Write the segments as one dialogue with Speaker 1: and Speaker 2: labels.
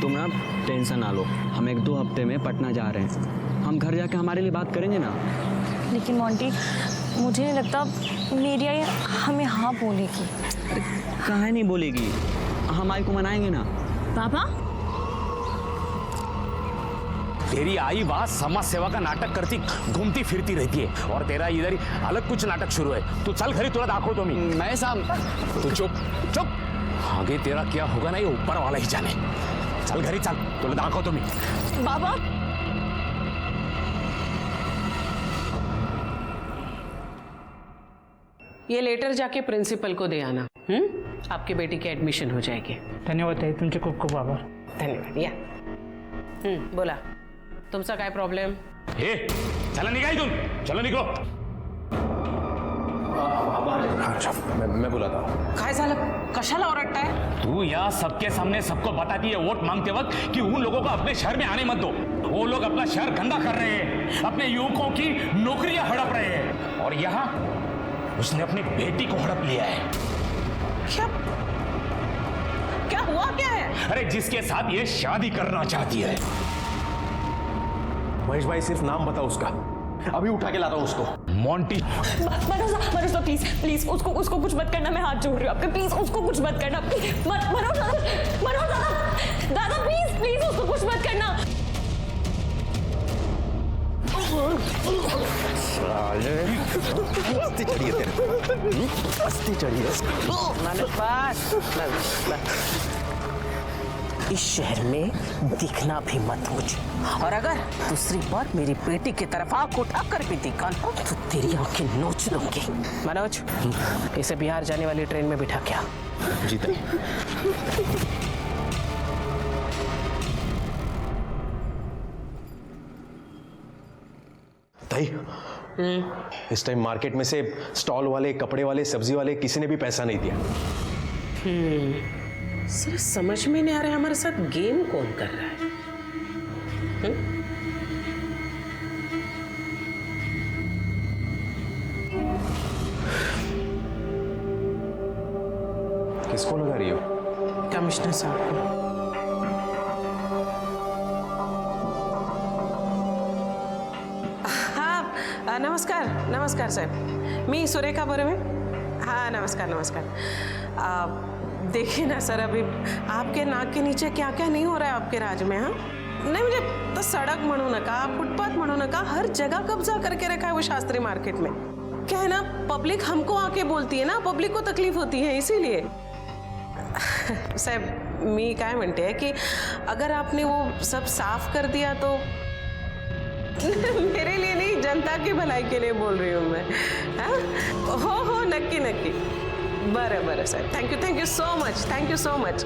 Speaker 1: तुम ना टेंशन ना लो, हम 1-2 हफ्ते में पटना जा रहे हैं। हम घर जाके हमारे लिए बात करेंगे ना।
Speaker 2: लेकिन मोंटी, मुझे नहीं लगता मेरी आई हमें हाँ बोलेगी।
Speaker 1: अरे काहे नहीं बोलेगी, हम आई को मनाएंगे ना।
Speaker 2: पापा,
Speaker 3: तेरी आई वहां समाज सेवा का नाटक करती घूमती फिरती रहती है और तेरा इधर ही अलग कुछ नाटक शुरू है। तू चल घरी, तुला दाखो तो
Speaker 1: मैं साहब।
Speaker 3: तू चुप चुप, आगे तेरा क्या होगा ना ये ऊपर वाला ही जाने। चल घरी चल, तुला दाखो तो
Speaker 2: बाबा।
Speaker 4: ये लेटर जाके प्रिंसिपल को दे आना। आपकी बेटी की एडमिशन हो जाएगी।
Speaker 5: धन्यवाद ताई, तुमचे खूप खूप आभार।
Speaker 4: धन्यवाद। या बोला, तुमचा काय प्रॉब्लेम?
Speaker 3: हे चला निघा इथून, चलो निघो। मैं बुलाता हूँ।
Speaker 4: काय झालं, कशाला ओरडताय?
Speaker 3: तू यहाँ सबके सामने सबको बताती है वोट मांगते वक्त कि उन लोगों को अपने शहर में आने मत दो। वो लोग अपना शहर गंदा कर रहे हैं, अपने युवकों की नौकरियां हड़प रहे हैं और यहाँ उसने अपनी बेटी को हड़प लिया है।
Speaker 4: क्या क्या हुआ, क्या है?
Speaker 3: अरे जिसके साथ ये शादी करना चाहती है।
Speaker 6: महेश भाई सिर्फ नाम बताओ उसका, अभी उठा के लाता हूँ उसको।
Speaker 3: मोंटी।
Speaker 2: मनोज प्लीज प्लीज उसको कुछ मत करना, मैं हाथ जोड़ रही हूँ आपके, प्लीज उसको कुछ मत करना। मनोज दादा प्लीज प्लीज उसको कुछ मत करना।
Speaker 6: अस्ती चढ़िए तेरे, अस्ती चढ़िए।
Speaker 4: इस शहर में दिखना भी मत मुझे, और अगर दूसरी बार मेरी बेटी की तरफ आंख उठाकर भी दिखा तो तेरी आंखें नोच दूंगी। मनोज, इसे बिहार जाने वाली ट्रेन में बिठा क्या?
Speaker 6: जी ताई। ताई, इस टाइम मार्केट में से स्टॉल वाले, कपड़े वाले, सब्जी वाले किसी ने भी पैसा नहीं दिया।
Speaker 4: सर समझ में नहीं आ रहा है हमारे साथ गेम कौन कर रहा है।
Speaker 6: किसको लगा रही हो?
Speaker 4: कमिश्नर साहब को। हाँ नमस्कार, नमस्कार साहेब, मी सुरेखा बर्वे। हाँ नमस्कार नमस्कार। देखिए ना सर, अभी आपके नाक के नीचे क्या क्या नहीं हो रहा है आपके राज में। हाँ नहीं, मुझे तो सड़क म्हणू नका, फुटपाथ म्हणू नका, हर जगह कब्जा करके रखा है वो शास्त्री मार्केट में। क्या है ना, पब्लिक हमको आके बोलती है ना, पब्लिक को तकलीफ होती है, इसीलिए। साहब मी काय म्हणते है कि अगर आपने वो सब साफ कर दिया तो मेरे लिए नहीं, जनता की भलाई के लिए बोल रही हूँ मैं। हाँ हो नक्की नक्की। बरं साहेब, thank you so much, thank you so much.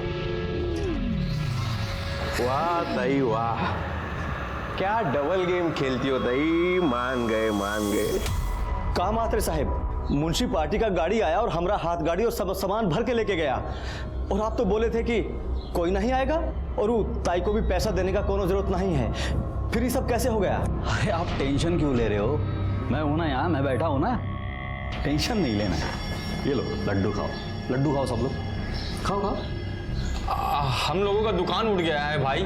Speaker 6: वाह ताई वाह, क्या डबल गेम खेलती हो ताई, मान गए।
Speaker 1: कहा मात्र साहब, मुंशी पार्टी का गाड़ी आया और हमरा हाथ गाड़ी और सब सामान भर के लेके गया, और आप तो बोले थे कि कोई नहीं आएगा और वो ताई को भी पैसा देने का कोनो जरूरत नहीं है, फिर ये सब कैसे हो गया? अरे आप टेंशन क्यों ले रहे हो, मैं हूं ना यहाँ, मैं बैठा हूं ना, टेंशन नहीं लेना है। ये लो लड्डू खाओ सब लोग, खाओ।
Speaker 7: हम लोगों का दुकान उठ गया है भाई,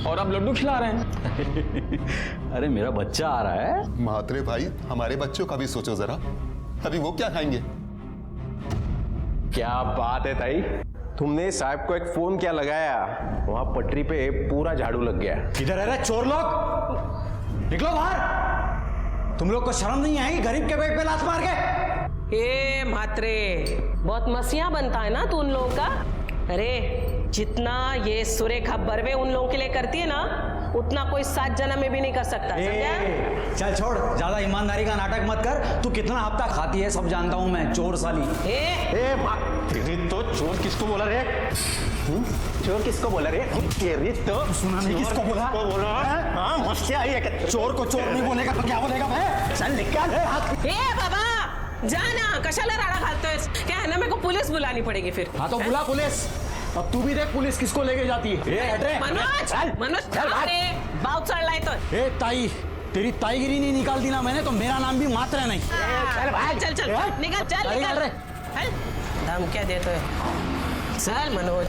Speaker 7: और आप लड्डू खिला रहे हैं।
Speaker 1: अरे मेरा बच्चा आ रहा है।
Speaker 8: म्हात्रे भाई, हमारे बच्चों का भी सोचो जरा, अभी वो क्या खाएंगे?
Speaker 6: क्या बात है ताई, तुमने साहब को एक फोन क्या लगाया, वहां पटरी पे पूरा झाड़ू लग गया।
Speaker 9: किधर है रे चोर लोग, निकलो बाहर। तुम लोग को शर्म नहीं आएगी गरीब के पेट पे लात मार के?
Speaker 4: ए मात्रे, बहुत मसिया बनता है ना तू उन लोगों का। अरे जितना ये सुरेखा बर्वे उन लोगों के लिए करती है ना, उतना कोई 7 जन्म में भी नहीं कर सकता। समझा?
Speaker 9: चल छोड़, ज्यादा ईमानदारी का नाटक मत कर। तू कितना हफ्ता खाती है सब जानता हूं मैं, चोर साली।
Speaker 6: तेरी तो चोर किसको बोला रे? चोर किसको बोला रे? तेरी तो
Speaker 9: सुना नहीं, किसको बोला?
Speaker 6: हाँ मस्ती आई है।
Speaker 9: चोर को चोर नहीं बोलेगा तो क्या बोलेगा भाई?
Speaker 6: चल निकाल हाथ।
Speaker 4: ए बाबा जाना, कशाला राडा घालतोय? क्या है ना, मेरे को पुलिस बुलानी पड़ेगी फिर।
Speaker 9: हाँ तो बुला पुलिस। अब तू भी देख पुलिस किसको लेके जाती है।
Speaker 4: मनोज अरे बाव चढ़लाय तो।
Speaker 9: ए ताई, तेरी ताईगिरी नहीं निकाल दी ना मैंने तो मेरा नाम भी मात्र नहीं।
Speaker 4: चल निकल। धमकियां देतोय, चल मनोज।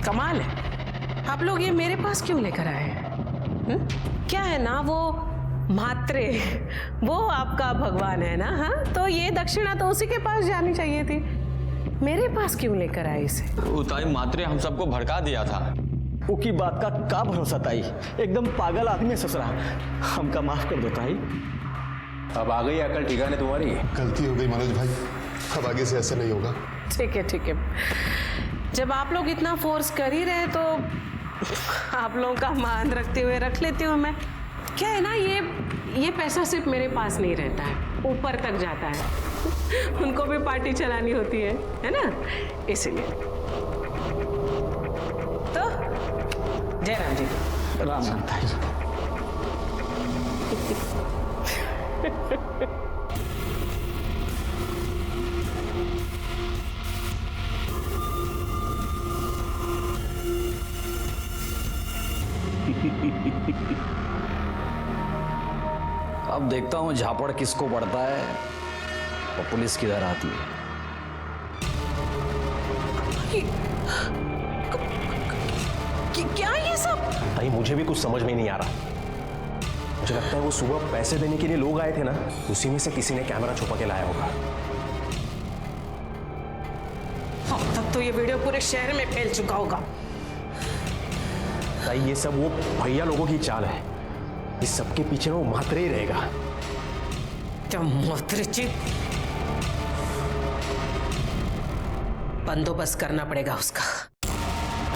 Speaker 4: कमाल है, आप लोग ये मेरे पास क्यों लेकर आए हैं? क्या है ना, वो मात्रे, वो आपका भगवान है ना। हाँ, तो ये दक्षिणा तो उसी के पास जानी चाहिए थी, मेरे पास क्यों लेकर आए इसे?
Speaker 7: ताई मात्रे हम सबको भड़का दिया था।
Speaker 1: वो की बात का भरोसा ताई, एकदम पागल आदमी है ससुरा, हमका माफ कर दो ताई।
Speaker 6: अब आ गई अकल ठिकाने तुम्हारी।
Speaker 8: गलती हो गई मनोज भाई, अब आगे से ऐसे नहीं होगा।
Speaker 4: ठीक है ठीक है, जब आप लोग इतना फोर्स कर ही रहे तो आप लोगों का मान रखते हुए रख लेती हूँ मैं। क्या है ना, ये पैसा सिर्फ मेरे पास नहीं रहता है, ऊपर तक जाता है, उनको भी पार्टी चलानी होती है ना, इसीलिए। तो जय राम जी।
Speaker 1: राम राम ताई।
Speaker 10: अब देखता हूँ झापड़ किसको पड़ता है और पुलिस किधर आती है।
Speaker 4: क्या ये सब?
Speaker 6: भाई मुझे भी कुछ समझ में नहीं आ रहा। मुझे लगता है वो सुबह पैसे देने के लिए लोग आए थे ना, उसी में से किसी ने कैमरा छुपा के लाया होगा।
Speaker 4: तब तो ये वीडियो पूरे शहर में फैल चुका होगा।
Speaker 6: भाई ये सब वो भैया लोगों की चाल है, इस सबके पीछे वो मात्रे ही रहेगा।
Speaker 4: क्या मात्रे? बंदोबस्त करना पड़ेगा उसका।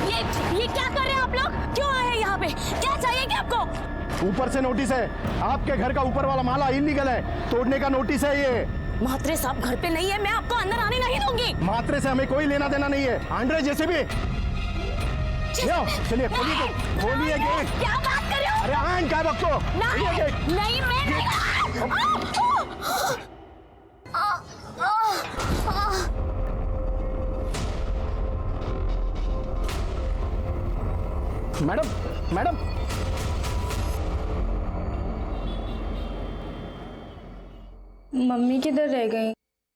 Speaker 2: ये क्या कर रहे हैं आप लोग? क्यों आए हैं यहाँ पे? क्या चाहिए क्या आपको?
Speaker 9: ऊपर से नोटिस है, आपके घर का ऊपर वाला माला इलीगल है, तोड़ने का नोटिस है ये।
Speaker 2: मात्रे साहब घर पे नहीं है, मैं आपको अंदर आने नहीं दूंगी।
Speaker 9: मात्रे से हमें कोई लेना देना नहीं है। आंड्रे जैसे भी चलिए, खोलिए गेट।
Speaker 2: क्या बात कर रहे हो?
Speaker 9: अरे आन क्या बक्को?
Speaker 2: नहीं मैं नहीं।
Speaker 9: मैडम
Speaker 11: मम्मी किधर रह गई?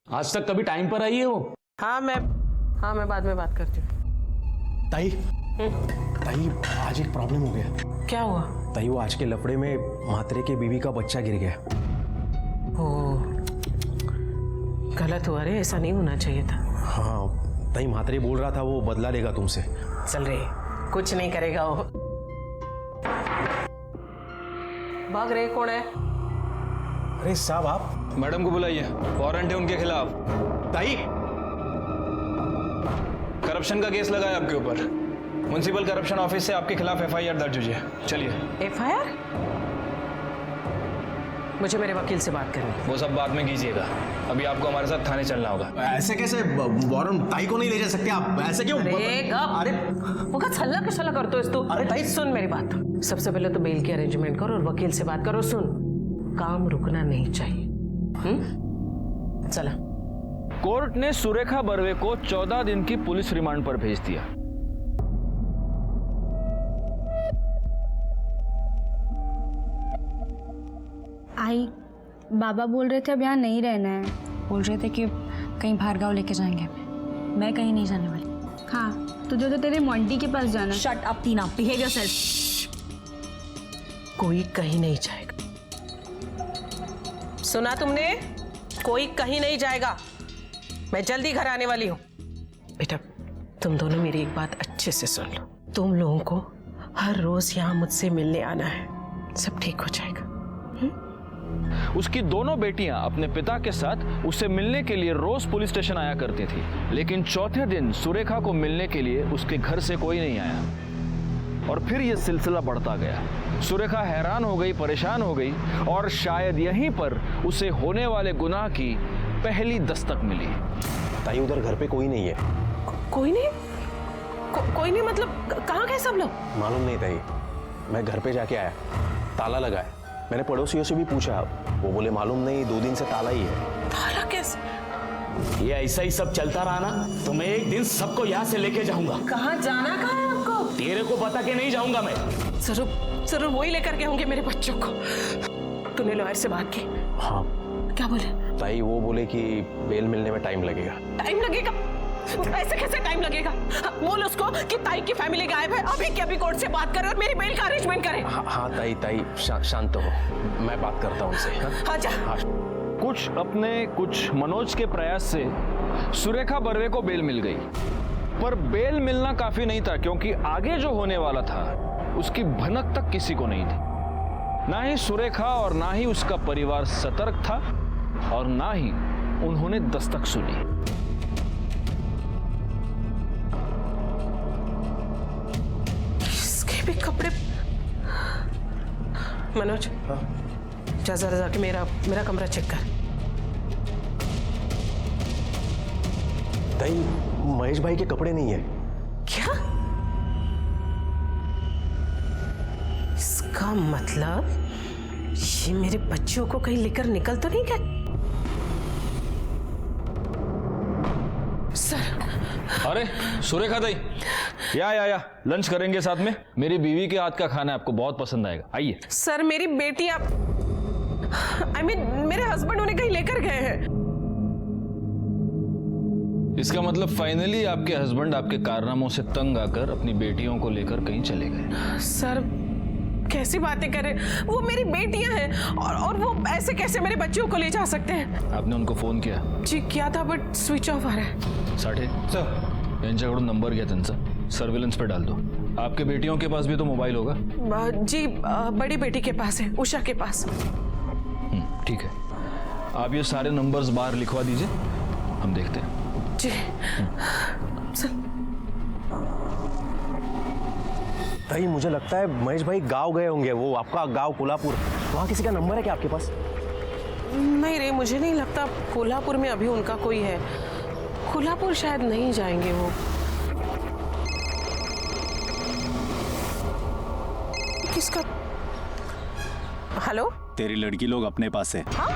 Speaker 3: आज तक कभी टाइम पर आई है वो?
Speaker 4: हाँ मैं बाद में बात करती हूँ।
Speaker 6: ताई ताई आज एक प्रॉब्लम हो गया।
Speaker 4: क्या हुआ?
Speaker 6: ताई वो आज के लफड़े में मात्रे के बीवी का बच्चा गिर गया।
Speaker 4: ओ, गलत हुआ रे, ऐसा नहीं होना चाहिए था।
Speaker 6: हाँ ताई, मात्रे बोल रहा था वो बदला लेगा तुमसे।
Speaker 4: चल रे, कुछ नहीं करेगा वो। भाग रहे कौन है?
Speaker 6: अरे साहब आप
Speaker 7: मैडम को बुलाइए, वारंट है उनके खिलाफ।
Speaker 6: ताई
Speaker 7: करप्शन का केस लगा है आपके ऊपर। म्युनिसिपल करप्शन ऑफिस से आपके खिलाफ एफआईआर दर्ज हुई है। चलिए।
Speaker 4: एफआईआर? मुझे मेरे वकील से बात करनी है।
Speaker 7: वो सब बाद में कीजिएगा, अभी आपको हमारे साथ थाने चलना होगा।
Speaker 6: ऐसे कैसे वारंट ताई को नहीं ले जा सकते आप? ऐसे क्यों?
Speaker 4: अरे वो का छल्ला के छल्ला करते हो तू? अरे भाई सुन मेरी बात, सबसे पहले तो बेल की अरेंजमेंट करो और वकील से बात करो। सुन, काम रुकना नहीं चाहिए। चला।
Speaker 12: कोर्ट ने सुरेखा बर्वे को 14 दिन की पुलिस रिमांड पर भेज दिया।
Speaker 11: आई, बाबा बोल रहे थे अब यहाँ नहीं रहना है। बोल रहे थे कि कहीं बाहर गाँव लेके जाएंगे। मैं कहीं नहीं जाने वाली। हाँ, तुझे तो तेरे मोंटी के पास जाना।
Speaker 2: शट अप टीना, बिहेव योरसेल्फ।
Speaker 4: कोई कहीं नहीं जाएगा, सुना तुमने? कोई कहीं नहीं जाएगा। मैं जल्दी घर आने वाली हूँ। बेटा तुम दोनों मेरी एक बात अच्छे से सुन लो, तुम लोगों को हर रोज यहाँ मुझसे मिलने आना है, सब ठीक हो जाएगा।
Speaker 12: उसकी दोनों बेटियां अपने पिता के साथ उससे मिलने के लिए रोज पुलिस स्टेशन आया करती थी, लेकिन चौथे दिन सुरेखा को मिलने के लिए उसके घर से कोई नहीं आया और फिर यह सिलसिला बढ़ता गया। सुरेखा हैरान हो गई, परेशान हो गई और शायद यहीं पर उसे होने वाले गुनाह की पहली दस्तक मिली।
Speaker 6: ताई उधर घर पे कोई नहीं है।
Speaker 4: कोई नहीं? कोई नहीं मतलब कहाँ गए सब लोग?
Speaker 6: मालूम नहीं ताई, मैं घर पे जाके आया, ताला लगा है। मैंने पड़ोसियों से भी पूछा, वो बोले मालूम नहीं, 2 दिन से ताला ही है।
Speaker 4: ताला कैसे?
Speaker 3: ये ऐसा ही सब चलता रहा ना तो मैं एक दिन सबको यहाँ से लेके जाऊंगा।
Speaker 4: कहाँ जाना? कहाँ है आपको?
Speaker 3: तेरे को बता के नहीं जाऊंगा मैं।
Speaker 4: जरूर वही लेकर के होंगे मेरे बच्चों को। तूने लॉयर से बात की?
Speaker 6: हाँ।
Speaker 4: क्या बोले?
Speaker 6: ताई वो बोले कि बेल मिलने में टाइम लगेगा।
Speaker 4: टाइम लगेगा? ऐसे कैसे टाइम लगेगा? बोल उसको कि ताई की फैमिली गायब है, अभी के अभी कोर्ट से बात करे और मेरी बेल का अरेंजमेंट करे।
Speaker 6: हाँ ताई शांत हो, मैं बात करता हूँ उनसे।
Speaker 4: हाँ जा।
Speaker 12: कुछ अपने कुछ मनोज के प्रयास से सुरेखा बर्वे को बेल मिल गई, पर बेल मिलना काफी नहीं था क्योंकि आगे जो होने वाला था उसकी भनक तक किसी को नहीं थी। ना ही सुरेखा और ना ही उसका परिवार सतर्क था और ना ही उन्होंने दस्तक सुनी।
Speaker 4: इसके भी कपड़े। मनोज, जा जरा जाके मेरा कमरा चेक कर।
Speaker 6: ताई, महेश भाई के कपड़े नहीं है।
Speaker 4: क्या? इसका मतलब ये मेरे बच्चों को कहीं लेकर निकल तो नहीं गए? सर।
Speaker 12: अरे सुरेखा दाई, या लंच करेंगे साथ में। मेरी बीवी के हाथ का खाना आपको बहुत पसंद आएगा, आइए।
Speaker 4: सर मेरी बेटी मेरे हस्बैंड उन्हें कहीं लेकर गए हैं।
Speaker 12: इसका मतलब फाइनली आपके हस्बैंड आपके कारनामों से तंग आकर अपनी बेटियों को लेकर कहीं चले गए।
Speaker 4: सर कैसी बातें कर रहे हैं? वो मेरी बेटियां हैं और वो ऐसे कैसे मेरे बच्चों को ले जा सकते हैं?
Speaker 12: आपने उनको फोन किया?
Speaker 4: जी किया था, बट स्विच ऑफ आ रहा है।
Speaker 12: साठे सर, यांच्याकडून नंबर घ्या त्यांचा, सर्विलेंस पे डाल दो। आपके बेटियों के पास भी तो मोबाइल होगा?
Speaker 4: जी बड़ी बेटी के पास है, उषा के पास।
Speaker 12: ठीक है, आप ये सारे नंबर्स बाहर लिखवा दीजिए, हम देखते हैं।
Speaker 4: जी
Speaker 6: ताई, मुझे लगता है महेश भाई गांव गए होंगे। वो आपका गांव कोल्हापुर, वहाँ किसी का नंबर है क्या आपके पास?
Speaker 4: नहीं रे, मुझे नहीं लगता कोल्हापुर में अभी उनका कोई है। कोल्हापुर शायद नहीं जाएंगे वो। किसका? हेलो,
Speaker 13: तेरी लड़की लोग अपने पास है।
Speaker 4: हाँ?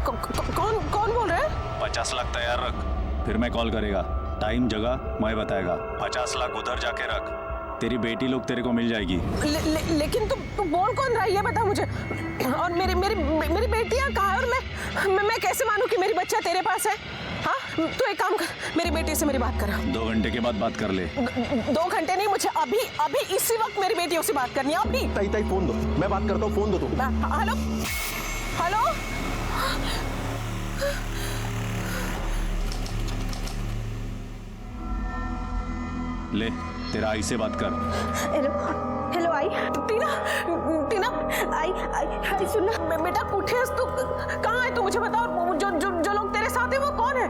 Speaker 4: कौन बोल रहा है?
Speaker 13: 50 लाख तैयार रख, फिर मैं कॉल करेगा। टाइम जगह मैं बताएगा। 50 लाख उधर जाके रख, तेरी बेटी लोग तेरे को मिल जाएगी।
Speaker 4: लेकिन तू बोल कौन रहा है ये बता मुझे। और मेरी बेटियां कहाँ है? और मैं कैसे मानूं कि मेरी बच्चा तेरे पास है? हाँ, तू एक काम कर, मेरी बेटी से मेरी बात करा।
Speaker 13: 2 घंटे के बाद बात कर ले।
Speaker 4: 2 घंटे नहीं, मुझे अभी इसी वक्त मेरी बेटियों से बात करनी है, अभी।
Speaker 6: ताई फोन दो, मैं बात करता हूँ, फोन दो तुम।
Speaker 4: Hello hello.
Speaker 13: ले, तेरा आई से बात कर।
Speaker 11: हेलो आई।
Speaker 4: टीना आई सुनना बेटा, कुठे है तू? कहाँ है तू? मुझे बता। और जो लोग तेरे साथ हैं वो कौन है?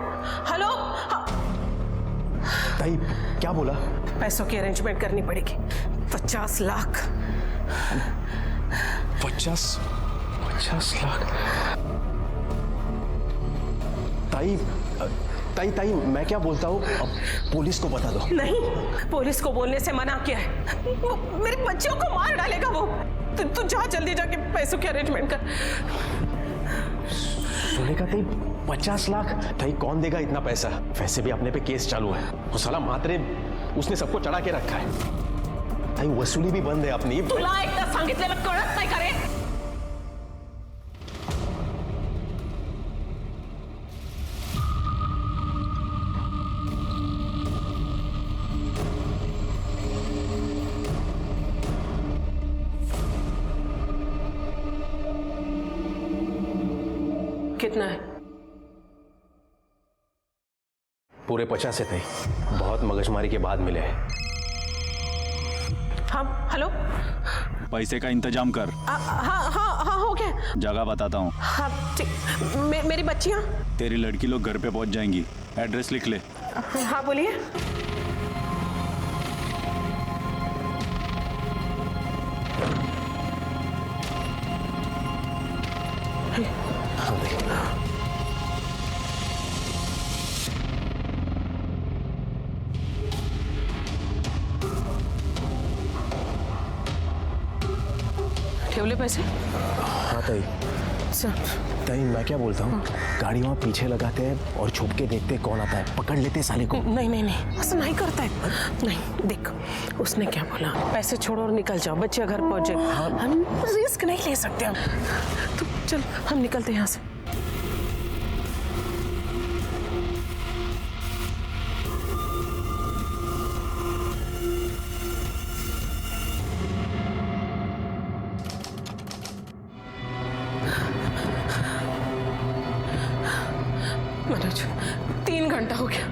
Speaker 4: हेलो।
Speaker 6: ताई क्या बोला?
Speaker 4: पैसों की अरेंजमेंट करनी पड़ेगी। 50 लाख।
Speaker 6: 50 लाख? ताई मैं क्या बोलता हूँ, अब पुलिस को बता दो।
Speaker 4: नहीं, पुलिस को बोलने से मना किया है। वो मेरे बच्चों को मार डालेगा वो। तू जा जल्दी जाके पैसों की अरेंजमेंट कर।
Speaker 6: सुनेगा ताई, 50 लाख? ताई कौन देगा इतना पैसा? वैसे भी अपने पे केस चालू है। वो साला मात्रे, उसने सबको चढ़ा के रखा है। ताई वसूली भी बंद है अपनी।
Speaker 4: तुला एकदा सांगितलेलं कळत नाही का रे? कितना है?
Speaker 6: पूरे 50 थे, बहुत मगजमारी के बाद मिले हैं।
Speaker 4: हाँ हेलो।
Speaker 13: पैसे का इंतजाम कर।
Speaker 4: हाँ हो गया।
Speaker 13: जगह बताता हूँ।
Speaker 4: हाँ ठीक। मेरी बच्चियाँ?
Speaker 13: तेरी लड़की लोग घर पे पहुँच जाएंगी। एड्रेस लिख ले।
Speaker 4: हाँ बोलिए। ठेवले पैसे?
Speaker 6: हाँ ताई। ताई मैं क्या बोलता हूँ, गाड़ी वहाँ पीछे लगाते हैं और छुप के देखते कौन आता है, पकड़ लेते साले को।
Speaker 4: नहीं ऐसा नहीं करता है। नहीं देख, उसने क्या बोला, पैसे छोड़ो और निकल जाओ, बच्चे घर पहुंचे। हम रिस्क नहीं ले सकते हम। तो चल हम निकलते हैं यहाँ से। घंटा हो गया,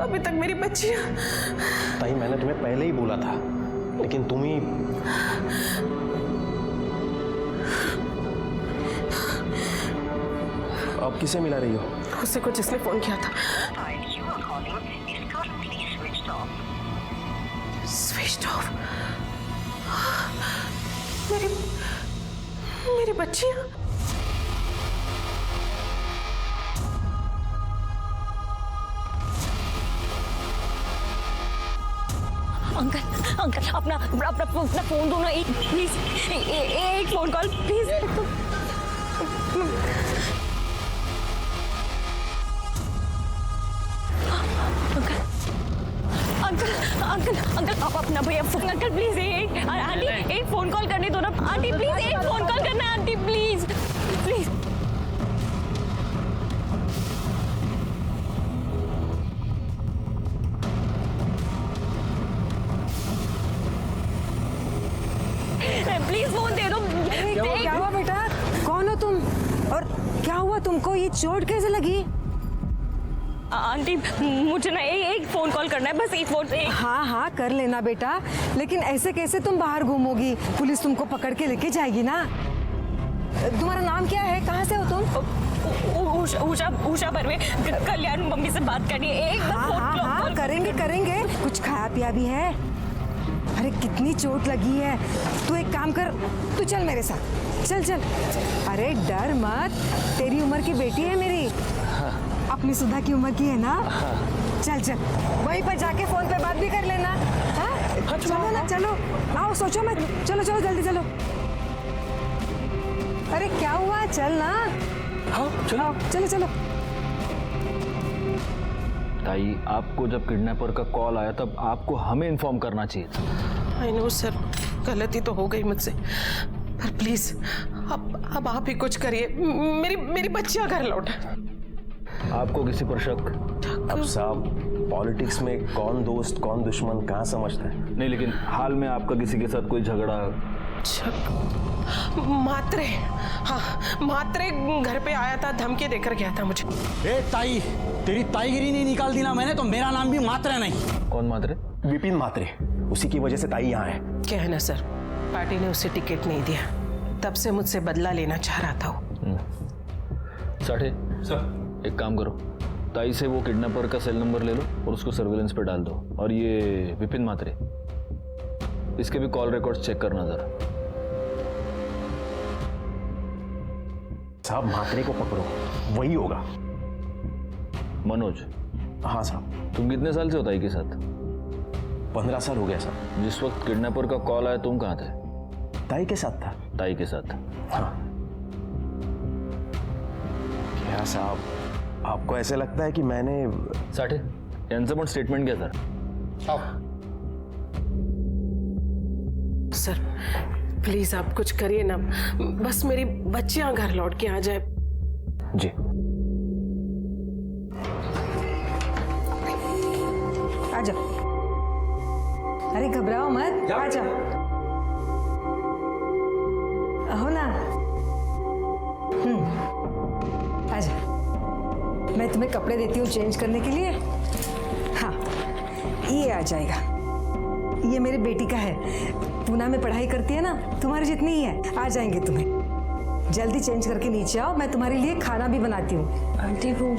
Speaker 4: अभी तक मेरी बच्चियां।
Speaker 6: ताई मैंने तुम्हें पहले ही बोला था, लेकिन तुम ही। अब किसे मिला रही हो?
Speaker 4: उससे को जिसने फोन किया था। Switch off. मेरी बच्चियां।
Speaker 2: अंकल अंकल अपना अपना फोन दो ना, एक प्लीज, एक phone call please. Uncle uncle uncle आप अपना भैया अंकल प्लीज आंटी एक फोन कॉल करने दो ना आंटी, प्लीज एक फोन कॉल करना aunty, please please. Please phone दे दो।
Speaker 14: क्या हुआ बेटा, कौन हो तुम और क्या हुआ तुमको, ये चोट कैसे लगी?
Speaker 2: आंटी मुझे ना एक फोन कॉल करना है, बस एक फोन।
Speaker 14: हाँ हाँ कर लेना बेटा, लेकिन ऐसे कैसे तुम बाहर घूमोगी, पुलिस तुमको पकड़ के लेके जाएगी ना। तुम्हारा नाम क्या है, कहाँ से हो तुम?
Speaker 2: उषा बर्वे, कल्याण मम्मी से बात करनी है, एक
Speaker 14: हाँ हाँ हाँ करेंगे करेंगे। कुछ खाया पिया भी है? अरे कितनी चोट लगी है, तू एक काम कर, तू चल मेरे साथ, चल चल। अरे डर मत, तेरी उम्र की बेटी है मेरी। अपनी सुधा की उम्र की है ना। चल चल, वहीं पर जाके फोन पे बात भी कर लेना। हाँ चलो ना, चलो आओ, सोचो मत, चलो चलो जल्दी चलो। अरे क्या हुआ, चल ना। हाँ चलो चलो चलो।
Speaker 12: ताई आपको जब किडनैपर का कॉल आया तब आपको हमें इन्फॉर्म करना चाहिए था।
Speaker 4: आई नो सर, गलती तो हो गई मुझसे, पर प्लीज अब आप ही कुछ करिए, मेरी बच्चियां घर लौट।
Speaker 12: आपको किसी पर शक?
Speaker 6: अब साहब पॉलिटिक्स में कौन दोस्त कौन दुश्मन कहाँ समझता है।
Speaker 12: नहीं, लेकिन हाल में आपका किसी के साथ कोई झगड़ा?
Speaker 4: मात्रे, हाँ मात्रे घर पे आया था, धमकी देकर गया था मुझे।
Speaker 9: ए ताई, तेरी ताईगिरी नहीं निकाल दी ना मैंने तो मेरा नाम भी मात्रे नहीं।
Speaker 12: कौन मात्रे?
Speaker 6: विपिन मात्रे, उसी की वजह से ताई यहाँ है।
Speaker 4: क्या है ना सर, पार्टी ने उसे टिकट नहीं दिया, तब से मुझसे बदला लेना चाह रहा था वो।
Speaker 12: साठे सर, एक काम करो, ताई से वो किडनैपर का सेल नंबर ले लो और उसको सर्विलेंस पे डाल दो। और ये विपिन मात्रे, इसके भी कॉल रिकॉर्ड्स चेक करना जरा।
Speaker 6: साहब मात्रे को पकड़ो, वही होगा।
Speaker 12: मनोज?
Speaker 6: हाँ साहब।
Speaker 12: तुम कितने साल से हो ताई के साथ?
Speaker 6: 15 साल हो गया साहब।
Speaker 12: जिस वक्त किडनैपर का कॉल आया तुम कहाँ थे?
Speaker 6: ताई के साथ था।
Speaker 12: ताई के साथ?
Speaker 6: हाँ। क्या साहब, आपको ऐसे लगता है कि मैंने?
Speaker 12: साठे, यांचं पण स्टेटमेंट घ्या
Speaker 4: सर प्लीज आप कुछ करिए ना, बस मेरी बच्चियां घर लौट के आ जाए।
Speaker 6: जी।
Speaker 14: आ जाओ, अरे घबराओ मत, आ जाओ, हो ना। आ जाओ, मैं तुम्हें कपड़े देती हूँ चेंज करने के लिए। हाँ ये आ जाएगा, ये मेरी बेटी का है, पूना में पढ़ाई करती है ना, तुम्हारी जितनी ही है। आ जाएंगे तुम्हें, जल्दी चेंज करके नीचे आओ, मैं तुम्हारे लिए खाना भी बनाती हूँ।
Speaker 2: आंटी वो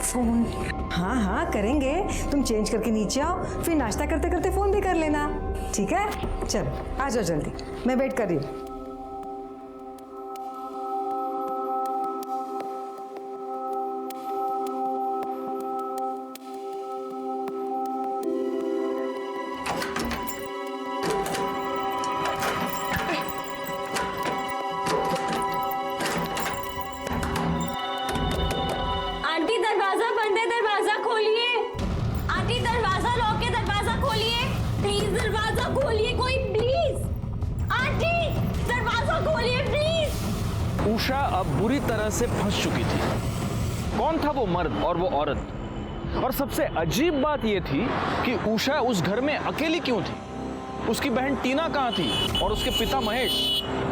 Speaker 2: फोन?
Speaker 14: हाँ हाँ करेंगे, तुम चेंज करके नीचे आओ, फिर नाश्ता करते करते फोन भी कर लेना, ठीक है? चलो आ जाओ जल्दी, मैं वेट कर रही हूँ।
Speaker 12: उषा अब बुरी तरह से फंस चुकी थी। कौन था वो मर्द और वो औरत? और सबसे अजीब बात ये थी कि उषा उस घर में अकेली क्यों थी? उसकी बहन टीना कहाँ थी और उसके पिता महेश?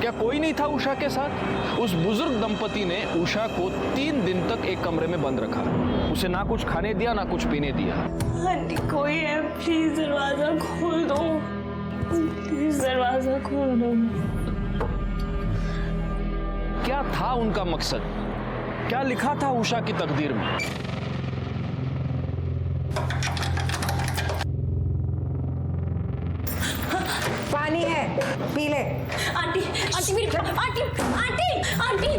Speaker 12: क्या कोई नहीं था उषा के साथ? उस बुजुर्ग दंपति ने उषा को 3 दिन तक एक कमरे में बंद रखा। उसे ना कुछ खाने दिया ना कुछ पीने दिया।
Speaker 2: आंटी कोई है, प्लीज दरवाजा खोल दो, प्लीज दरवाजा खोल दो।
Speaker 12: क्या था उनका मकसद? क्या लिखा था उषा की तकदीर में?
Speaker 14: पानी है, पी ले।
Speaker 2: आंटी आंटी मेरी aunty aunty aunty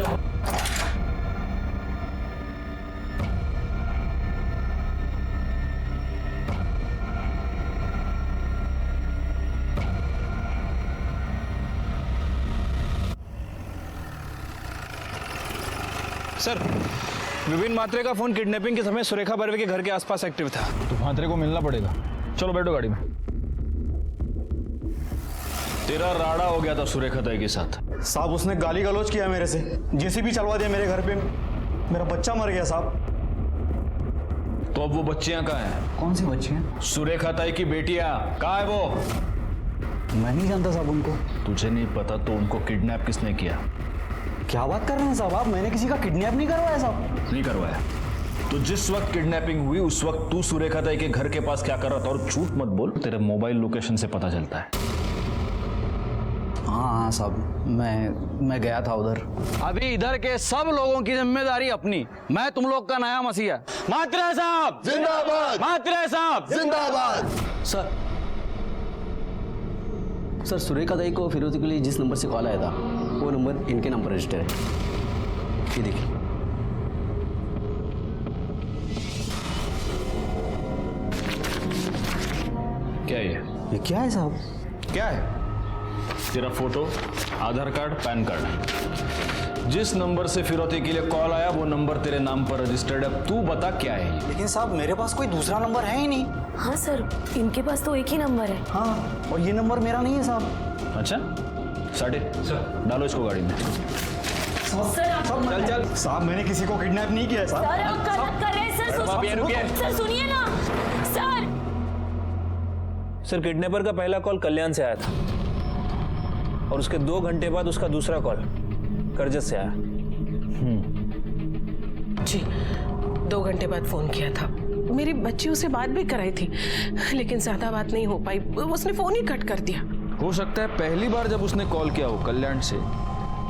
Speaker 7: sir, Vipin Mhatre का फोन किडनैपिंग के समय सुरेखा बर्वे के घर के आसपास एक्टिव था।
Speaker 12: तो म्हात्रे को मिलना पड़ेगा। चलो बैठो गाड़ी में। तेरा राड़ा हो गया था सुरेखा ताई के साथ।
Speaker 9: साहब उसने गाली गलौज किया मेरे से, जेसीबी चलवा दिया मेरे घर पे, मेरा बच्चा मर गया साहब।
Speaker 12: तो अब वो बच्चियां कहाँ हैं?
Speaker 9: कौन सी बच्चियां?
Speaker 12: सुरेखा ताई की बेटियां कहाँ है वो?
Speaker 9: मैं नहीं जानता साहब उनको।
Speaker 12: तुझे नहीं पता तो उनको किडनैप किसने किया?
Speaker 9: क्या बात कर रहे हैं साहब आप? मैंने किसी का किडनैप नहीं करवाया साहब।
Speaker 12: नहीं करवाया तो जिस वक्त किडनैपिंग हुई उस वक्त तू सुरेखा ताई के घर के पास क्या कर रहा था? और झूठ मत बोल, तेरे मोबाइल लोकेशन से पता चलता है।
Speaker 10: हाँ साहब, मैं गया था उधर। अभी इधर के सब लोगों की जिम्मेदारी अपनी, मैं तुम लोग का नया मसीहा। म्हात्रे साहब
Speaker 8: जिंदाबाद,
Speaker 10: म्हात्रे साहब
Speaker 8: जिंदाबाद।
Speaker 1: सर सुरेखा ताई को फिरोजी के लिए जिस नंबर से कॉल आया था वो नंबर इनके नाम पर रजिस्टर है। ये देखिए।
Speaker 12: क्या
Speaker 9: ये क्या है साहब?
Speaker 12: क्या है? तेरा फोटो, आधार कार्ड, पैन कार्ड। जिस नंबर से फिरौती के लिए कॉल आया वो नंबर तेरे नाम पर रजिस्टर्ड है। तू बता क्या है ये?
Speaker 9: लेकिन साहब मेरे पास कोई दूसरा नंबर है ही नहीं।
Speaker 2: हाँ सर, इनके पास तो एक ही नंबर है।
Speaker 9: हाँ, और ये नंबर मेरा नहीं है साहब।
Speaker 12: अच्छा, साढ़े सर डालो इसको गाड़ी में।
Speaker 9: चल चल साहब, मैंने किसी को किडनैप नहीं किया है साहब।
Speaker 2: सर आप गलत कर रहे हैं सर, सुनिए ना सर।
Speaker 7: सर, किडनैपर का पहला कॉल कल्याण से आया था और उसके 2 घंटे बाद उसका दूसरा कॉल करजत से आया।
Speaker 4: जी, 2 घंटे बाद फोन किया था। मेरी बच्ची उसे बात भी कराई थी, लेकिन ज्यादा बात नहीं हो पाई, उसने फोन ही कट कर दिया।
Speaker 12: हो सकता है पहली बार जब उसने कॉल किया हो कल्याण से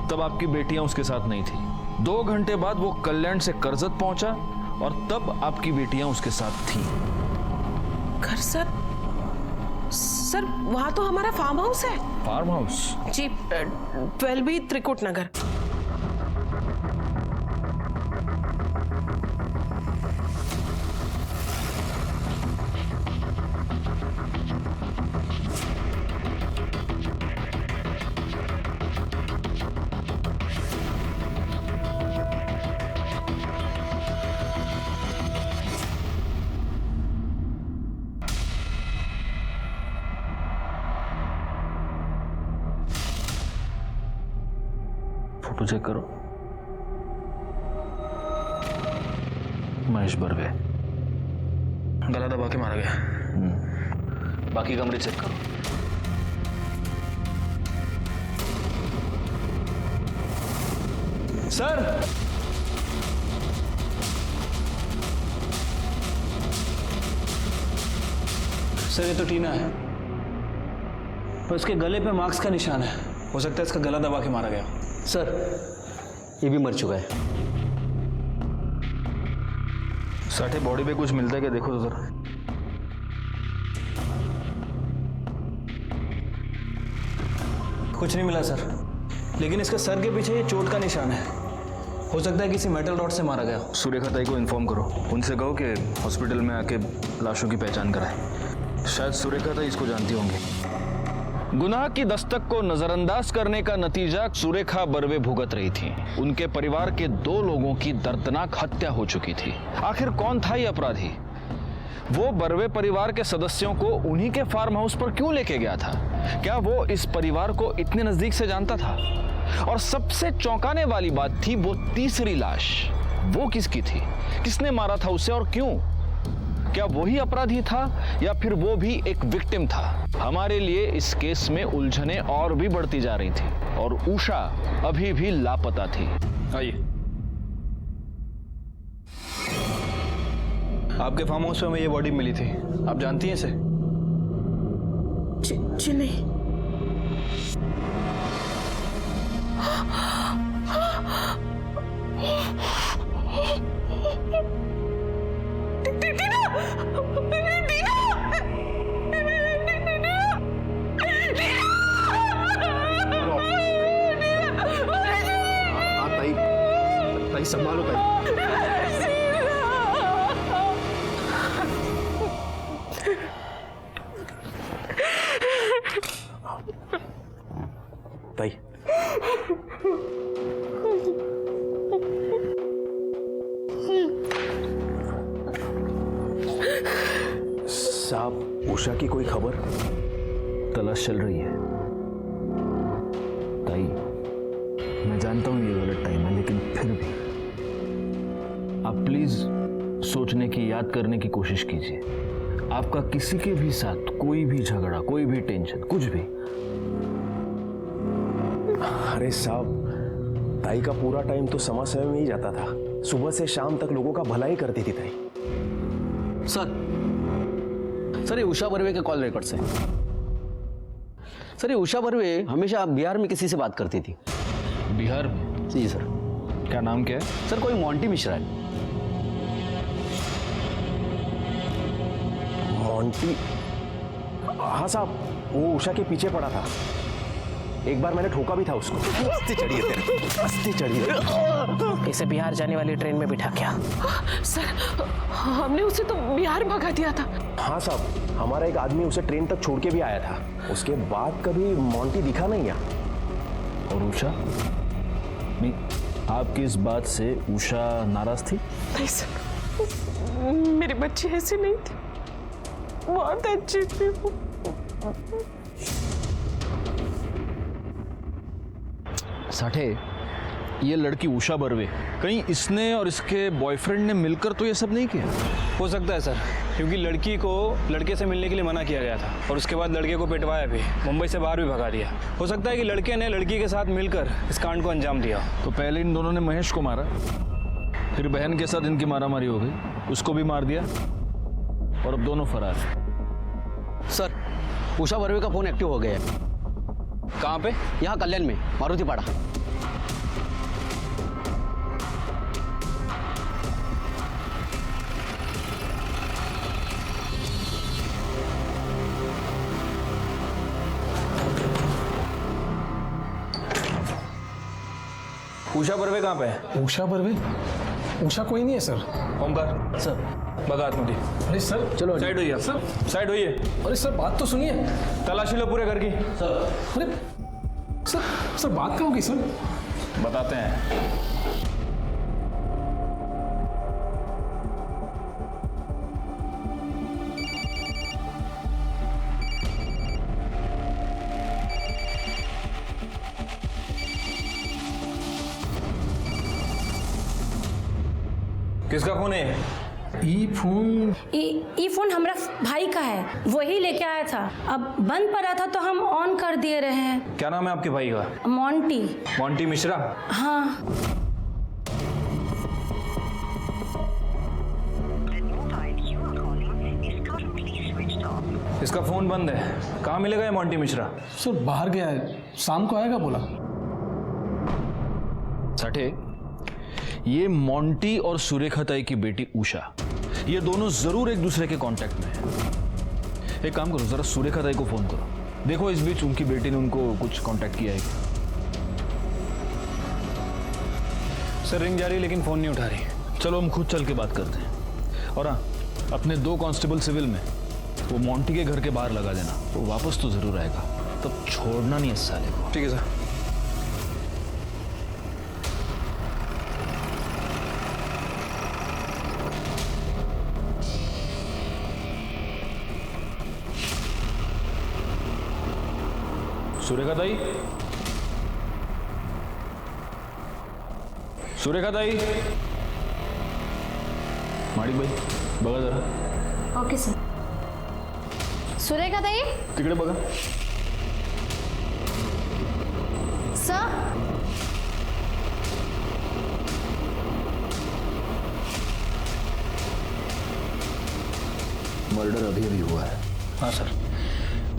Speaker 12: तब आपकी बेटियां उसके साथ नहीं थी। 2 घंटे बाद वो कल्याण से करजत पहुंचा और तब आपकी बेटियां उसके साथ थी।
Speaker 4: करजत? सर वहाँ तो हमारा फार्म हाउस है।
Speaker 12: Farm house?
Speaker 4: जी, 12B Trikut Nagar.
Speaker 12: Photo check करो। महेश बर्वे
Speaker 7: गला दबा के मारा गया।
Speaker 12: बाकी कमरे चेक करो।
Speaker 7: सर, ये तो टीना है और इसके गले पे मार्क्स का निशान है। हो सकता है इसका गला दबा के मारा गया।
Speaker 1: सर ये भी मर चुका है।
Speaker 12: साठे बॉडी पे कुछ मिलता है क्या? देखो तो जरा।
Speaker 7: कुछ नहीं मिला सर, लेकिन इसके सर के पीछे ये चोट का निशान है। हो सकता है किसी मेटल रॉड से मारा गया।
Speaker 12: सुरेखा ताई को इन्फॉर्म करो, उनसे कहो कि हॉस्पिटल में आके लाशों की पहचान कराएं। शायद सुरेखा ताई इसको जानती होंगी। गुनाह की दस्तक को नजरअंदाज करने का नतीजा सुरेखा बर्वे भुगत रही थी। उनके परिवार के 2 लोगों की दर्दनाक हत्या हो चुकी थी। आखिर कौन था ये अपराधी? वो बर्वे परिवार के सदस्यों को उन्हीं के फार्म हाउस पर क्यों लेके गया था? क्या वो इस परिवार को इतने नजदीक से जानता था? और सबसे चौंकाने वाली बात थी वो तीसरी लाश। वो किसकी थी? किसने मारा था उसे और क्यों? क्या वही अपराधी था या फिर वो भी एक विक्टिम था? हमारे लिए इस केस में उलझनें और भी बढ़ती जा रही थी और उषा अभी भी लापता थी। आइए।
Speaker 7: आपके फार्म हाउस में ये बॉडी मिली थी, आप जानती हैं इसे?
Speaker 4: जी नहीं।
Speaker 6: ताई संभालो ताई। ताई साहब, उषा की कोई खबर?
Speaker 7: तलाश चल रही है ताई। मैं जानता हूँ ये गलत टाइम है, लेकिन फिर भी आप प्लीज सोचने की, याद करने की कोशिश कीजिए। आपका किसी के भी साथ कोई भी झगड़ा, कोई भी टेंशन, कुछ भी।
Speaker 6: अरे साहब, ताई का पूरा टाइम तो समाज सेवा में ही जाता था। सुबह से शाम तक लोगों का भला ही करती थी ताई।
Speaker 10: सर ये उषा बर्वे के कॉल रिकॉर्ड्स हैं। सर ये उषा बर्वे हमेशा बिहार में किसी से बात करती थी।
Speaker 7: बिहार में?
Speaker 10: जी सर।
Speaker 7: क्या नाम क्या है?
Speaker 10: सर कोई मोंटी मिश्रा है।
Speaker 6: मोंटी? हाँ साहब, वो उषा के पीछे पड़ा था। एक बार मैंने ठोका भी था उसको। अस्ती चढ़िए तेरे, अस्ती चढ़िए।
Speaker 4: इसे बिहार जाने वाली ट्रेन में बिठा क्या? सर, हमने उसे तो बिहार भगा दिया था।
Speaker 6: हाँ साहब, हमारा एक आदमी उसे ट्रेन तक छोड़ के भी आया था। उसके बाद कभी मोंटी दिखा नहीं यहाँ।
Speaker 7: और उषा? नहीं, आपकी इस बात से उषा नाराज थी?
Speaker 4: नहीं सर, मेरे बच्चे ऐसे नहीं थे, बहुत अच्छे थे वो।
Speaker 7: साठे, ये लड़की उषा बर्वे, कहीं इसने और इसके बॉयफ्रेंड ने मिलकर तो ये सब नहीं किया?
Speaker 5: हो सकता है सर, क्योंकि लड़की को लड़के से मिलने के लिए मना किया गया था और उसके बाद लड़के को पिटवाया भी, मुंबई से बाहर भी भगा दिया। हो सकता है कि लड़के ने लड़की के साथ मिलकर इस कांड को अंजाम दिया।
Speaker 12: तो पहले इन दोनों ने महेश को मारा, फिर बहन के साथ इनकी मारामारी हो गई, उसको भी मार दिया और अब दोनों फरार हैं।
Speaker 10: सर, उषा बर्वे का फोन एक्टिव हो गया है। कहाँ पे? यहाँ कल्याण में, मारुति पाड़ा।
Speaker 7: उषा बर्वे कहाँ पे है?
Speaker 6: उषा बर्वे? उषा कोई नहीं है सर।
Speaker 7: ओमकार सर, बगा आतमध्ये।
Speaker 6: अरे सर,
Speaker 7: चलो साइड होइए सर, साइड होइए।
Speaker 6: अरे सर, बात तो सुनिए।
Speaker 7: तलाशी लो पूरे घर की।
Speaker 6: सर, अरे सर बात क्या होगी सर?
Speaker 7: बताते हैं। किसका फोन है?
Speaker 6: ई
Speaker 11: फोन हमारा भाई का है, वही लेके आया था। अब बंद पड़ा था तो हम ऑन कर दिए रहे हैं।
Speaker 7: क्या नाम है आपके भाई का?
Speaker 11: मोंटी।
Speaker 7: मोंटी मिश्रा?
Speaker 11: हाँ।
Speaker 7: इसका फोन बंद है, कहाँ मिलेगा ये मोंटी मिश्रा?
Speaker 6: सर बाहर गया है, शाम को आएगा बोला।
Speaker 12: साठे, ये मोंटी और सुरेखा ताई की बेटी उषा, ये दोनों जरूर एक दूसरे के कांटेक्ट में हैं। एक काम करो, जरा सुरेखा ताई को फोन करो, देखो इस बीच उनकी बेटी ने उनको कुछ कांटेक्ट किया है क्या?
Speaker 7: सर रिंग जा रही लेकिन फोन नहीं उठा रही।
Speaker 12: चलो हम खुद चल के बात करते हैं। और हाँ, अपने 2 कांस्टेबल सिविल में वो मोंटी के घर के बाहर लगा देना, वो वापस तो जरूर आएगा, तब छोड़ना नहीं इस साले को।
Speaker 7: ठीक है सर। सुरेखा ताई, सुरेखा ताई, माडिक भाई बघा जरा।
Speaker 11: Okay sir.
Speaker 2: सुरेखा ताई,
Speaker 12: तिकडे बघा।
Speaker 2: सर
Speaker 7: मर्डर अभी अभी हुआ है।
Speaker 5: हाँ सर,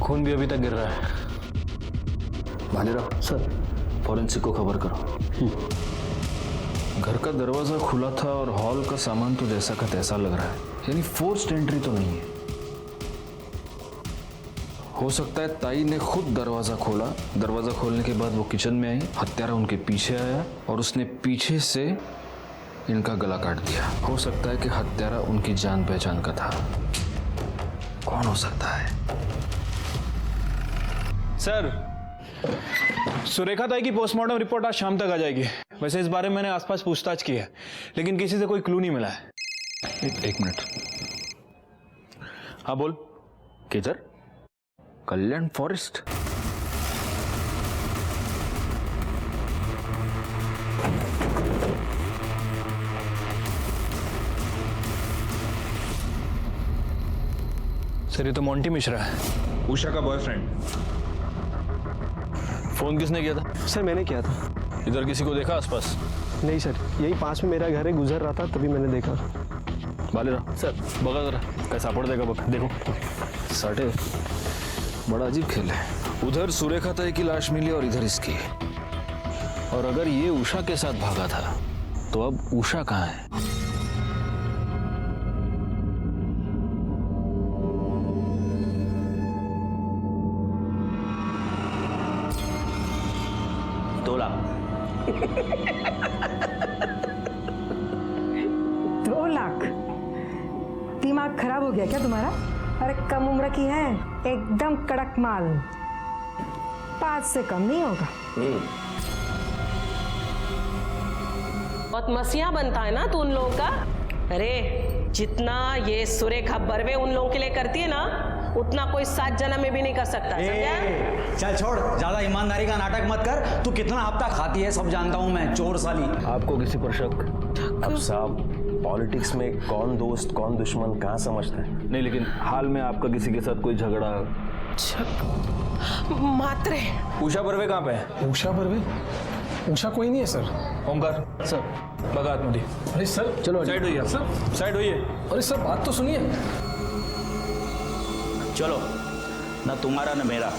Speaker 5: खून भी अभी तक गिर रहा है।
Speaker 7: भालेराव सर, फॉरेंसिक को खबर करो। घर का दरवाजा खुला था और हॉल का सामान तो जैसा का तैसा लग रहा है, यानी फोर्स्ड एंट्री तो नहीं है। हो सकता है ताई ने खुद दरवाजा खोला, दरवाजा खोलने के बाद वो किचन में आई, हत्यारा उनके पीछे आया और उसने पीछे से इनका गला काट दिया। हो सकता है कि हत्यारा उनकी जान पहचान का था। कौन हो सकता है?
Speaker 5: सर, सुरेखा ताई की पोस्टमार्टम रिपोर्ट आज शाम तक आ जाएगी। वैसे इस बारे में मैंने आसपास पूछताछ की है, लेकिन किसी से कोई क्लू नहीं मिला है।
Speaker 7: एक मिनट।
Speaker 5: हाँ बोल।
Speaker 7: किधर? कल्याण फॉरेस्ट?
Speaker 5: सर, ये तो मोंटी मिश्रा है,
Speaker 12: उषा का बॉयफ्रेंड।
Speaker 5: फोन किसने किया था?
Speaker 6: सर मैंने किया था।
Speaker 5: इधर किसी को देखा आसपास?
Speaker 6: नहीं सर, यही पास में मेरा घर है, गुजर रहा था तभी मैंने देखा।
Speaker 5: भालेराव सर, बगा जरा, कैसा पड़ देगा बगा, देखो।
Speaker 7: साढ़े बड़ा अजीब खेल है। उधर सुरेखा ताई की लाश मिली और इधर इसकी। और अगर ये उषा के साथ भागा था तो अब उषा कहाँ है?
Speaker 14: दो लाख? दिमाग खराब हो गया क्या तुम्हारा? अरे कम उम्र की है, एकदम कड़क माल, 5 से कम नहीं होगा।
Speaker 4: बहुत मसीहा बनता है ना तू उन लोगों का। अरे जितना ये सुरेखा बर्वे उन लोगों के लिए करती है ना, उतना कोई 7 जन्म में भी नहीं कर सकता। समझा?
Speaker 9: चल छोड़, ज्यादा ईमानदारी का नाटक मत कर। तू कितना हफ्ता खाती है सब जानता हूँ मैं, चोर साली।
Speaker 7: आपको किसी पर शक?
Speaker 6: अब साहब, पॉलिटिक्स में कौन दोस्त कौन दुश्मन कहाँ समझता है।
Speaker 7: नहीं, लेकिन हाल में आपका किसी के साथ कोई झगड़ा?
Speaker 4: मात्रे।
Speaker 5: उषा बर्वे कहाँ पे है?
Speaker 6: उषा बर्वे? उषा कोई नहीं है सर।
Speaker 5: ओमकार सर, बगा हाथ मुझे।
Speaker 6: अरे सर
Speaker 5: चलो साइड होइए सर, साइड होइए।
Speaker 6: अरे सर बात तो सुनिए।
Speaker 3: चलो, ना तुम्हारा ना मेरा,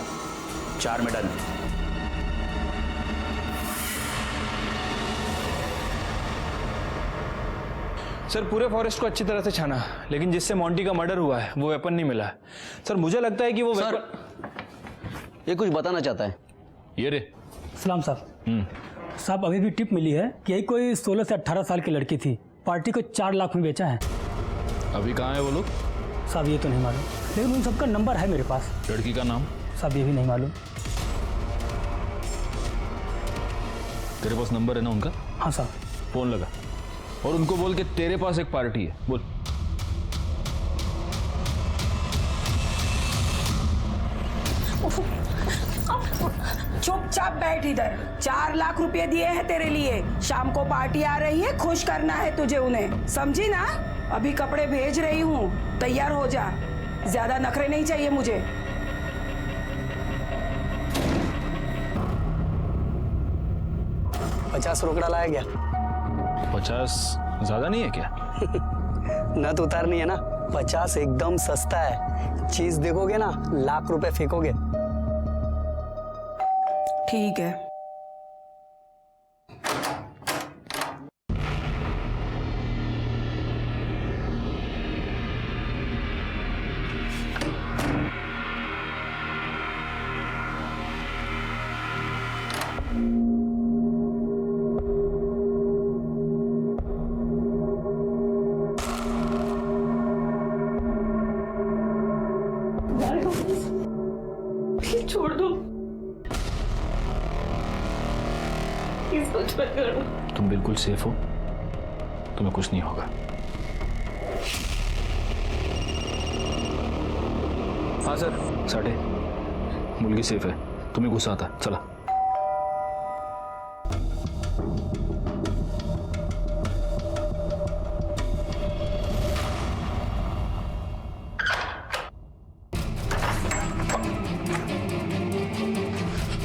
Speaker 3: 4 में डन।
Speaker 5: सर, पूरे फॉरेस्ट को अच्छी तरह से छाना, लेकिन जिससे मोंटी का मर्डर हुआ है वो वेपन नहीं मिला है। सर, मुझे लगता है कि वो
Speaker 10: सर, ये कुछ बताना चाहता है।
Speaker 7: ये रे।
Speaker 15: सलाम साहब। साहब, अभी भी टिप मिली है कि यही कोई 16 से 18 साल की लड़की थी, पार्टी को 4 लाख में बेचा है।
Speaker 7: अभी कहाँ है वो लोग?
Speaker 15: साहब ये तो नहीं मालूम, लेकिन उन सबका नंबर है मेरे पास।
Speaker 7: लड़की का नाम?
Speaker 15: साहब ये भी नहीं मालूम।
Speaker 7: तेरे पास नंबर है ना उनका?
Speaker 15: हाँ साहब।
Speaker 7: फोन लगा और उनको बोल के तेरे पास एक पार्टी है, बोल।
Speaker 16: चुपचाप बैठ इधर। 4 लाख रुपए दिए हैं तेरे लिए, शाम को पार्टी आ रही है, खुश करना है तुझे उन्हें, समझी ना? अभी कपड़े भेज रही हूँ, तैयार हो जा। ज्यादा नखरे नहीं चाहिए मुझे।
Speaker 9: $50 रोकड़ा लाया क्या?
Speaker 7: 50 ज्यादा नहीं है क्या?
Speaker 9: न तो उतारनी है ना, 50 एकदम सस्ता है। चीज देखोगे ना, लाख रुपए फेंकोगे।
Speaker 16: ठीक है।
Speaker 2: छोड़ दो,
Speaker 7: तुम बिल्कुल सेफ हो, तुम्हें कुछ नहीं होगा। हाँ सर। साढ़े मुलगी सेफ है, तुम्हें गुस्सा आता। चला।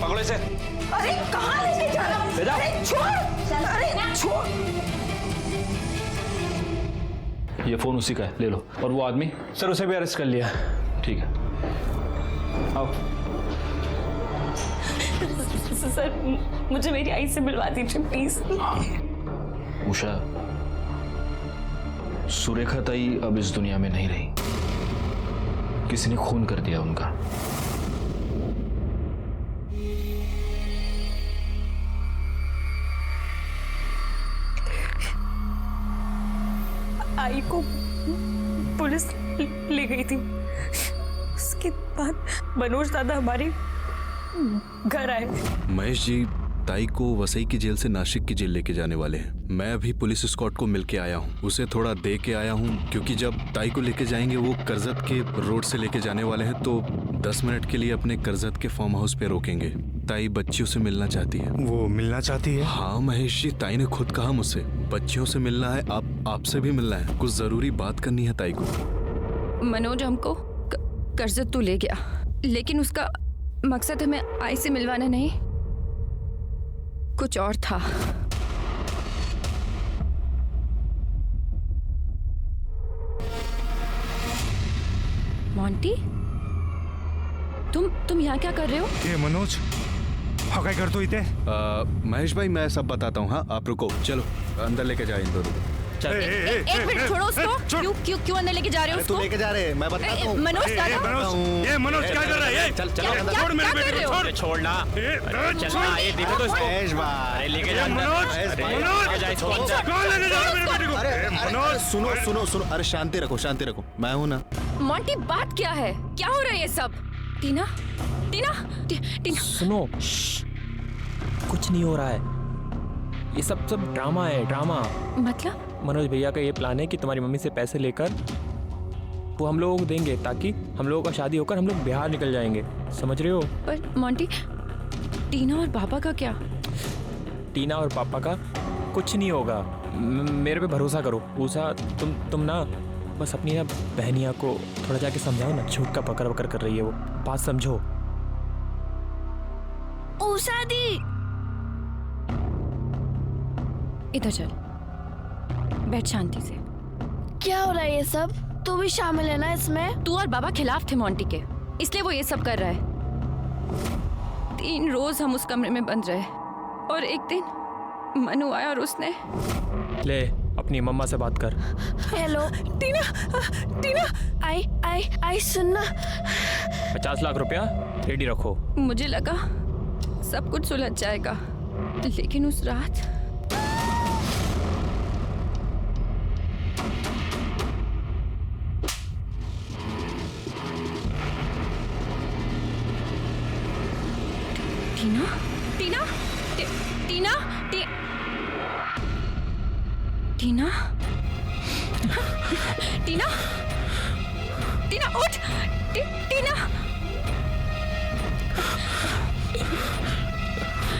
Speaker 5: पकड़ो इसे।
Speaker 16: अरे कहाँ लेके जा रहा हूँ? अरे छोड़, अरे छोड़।
Speaker 12: ये फोन उसी का है, ले लो। और वो आदमी?
Speaker 5: सर उसे भी अरेस्ट कर लिया।
Speaker 12: ठीक है, आओ।
Speaker 2: सर मुझे मेरी आई से मिलवा दीजिए प्लीज।
Speaker 12: उषा, सुरेखा ताई अब इस दुनिया में नहीं रही। किसी ने खून कर दिया उनका।
Speaker 2: आई को पुलिस ले गई थी। उसके बाद मनोज दादा हमारे घर आए।
Speaker 17: महेश जी, ताई को वसई की जेल से नासिक की जेल लेके जाने वाले हैं। मैं अभी पुलिस स्क्वाड को मिलके आया हूँ, उसे थोड़ा दे के आया हूँ, क्योंकि जब ताई को लेके जाएंगे वो करजत के रोड से लेके जाने वाले हैं, तो 10 मिनट के लिए अपने करजत के फार्म हाउस पे रोकेंगे। ताई बच्चियों से मिलना चाहती है।
Speaker 9: वो मिलना चाहती है?
Speaker 17: हाँ महेश जी, ताई ने खुद कहा मुझसे बच्चियों से मिलना है, आपसे भी मिलना है, कुछ जरूरी बात करनी है ताई को।
Speaker 18: मनोज हमको करजत तो ले गया, लेकिन उसका मकसद हमें आई से मिलवाना नहीं, कुछ और था। मोंटी, तुम यहाँ क्या कर रहे हो?
Speaker 9: ये मनोज काय करतो इथे?
Speaker 17: महेश भाई मैं सब बताता हूँ। हाँ आप रुको, चलो अंदर लेके जाए इन दोनों को।
Speaker 18: एक मिनट छोड़ो उसको। क्यों अंदर लेके जा रहे हो उसको?
Speaker 8: तू लेके जा रहे, मैं बताता हूँ।
Speaker 18: मनोज
Speaker 9: ये मनोज क्या कर रहा है?
Speaker 8: चल
Speaker 9: छोड़ मेरे बेटे को, छोड़।
Speaker 3: छोड़ना, चलना, ये देखो तो इसको।
Speaker 8: महेश भाई,
Speaker 3: लेके जा
Speaker 9: मनोज, कौन लेके जा रहा है मेरे बेटे को?
Speaker 8: अरे मनोज, सुनो सुनो सुनो, अरे शांति रखो, शांति रखो, मैं हूँ ना।
Speaker 18: मोंटी बात क्या है? क्या हो रहा है ये सब? टीना, टीना, टीना
Speaker 19: सुनो, कुछ नहीं हो रहा है, ये सब ड्रामा है, ड्रामा।
Speaker 18: मतलब?
Speaker 19: मनोज भैया का ये प्लान है कि तुम्हारी मम्मी से पैसे लेकर वो हम लोगों को देंगे, ताकि हम लोगों का शादी होकर हम लोग बिहार निकल जाएंगे, समझ रहे हो?
Speaker 18: पर मोंटी, टीना और पापा का क्या?
Speaker 19: टीना और पापा का कुछ नहीं होगा, मेरे पे भरोसा करो। उषा, तुम ना बस अपनी ना बहनिया को थोड़ा जाके समझाओ ना, झूठ का पकड़ वकड़ कर रही है वो, बात समझो।
Speaker 18: उषा दी, इधर चल, बैठ शांति से।
Speaker 20: क्या हो रहा है ये सब? तू भी शामिल है ना इसमें?
Speaker 18: तू और बाबा खिलाफ थे मोंटी के, इसलिए वो ये सब कर रहा है। 3 रोज हम उस कमरे में बंद रहे, और एक दिन मनु आया और उसने।
Speaker 19: ले अपनी मम्मा से बात कर।
Speaker 20: हेलो टीना, टीना, आई सुनना।
Speaker 19: 50 लाख रुपया रेडी रखो।
Speaker 18: मुझे लगा सब कुछ सुलझ जाएगा, लेकिन उस रात टीना, टीना, टीना, टीना, टीना, टीना उठ, टीना,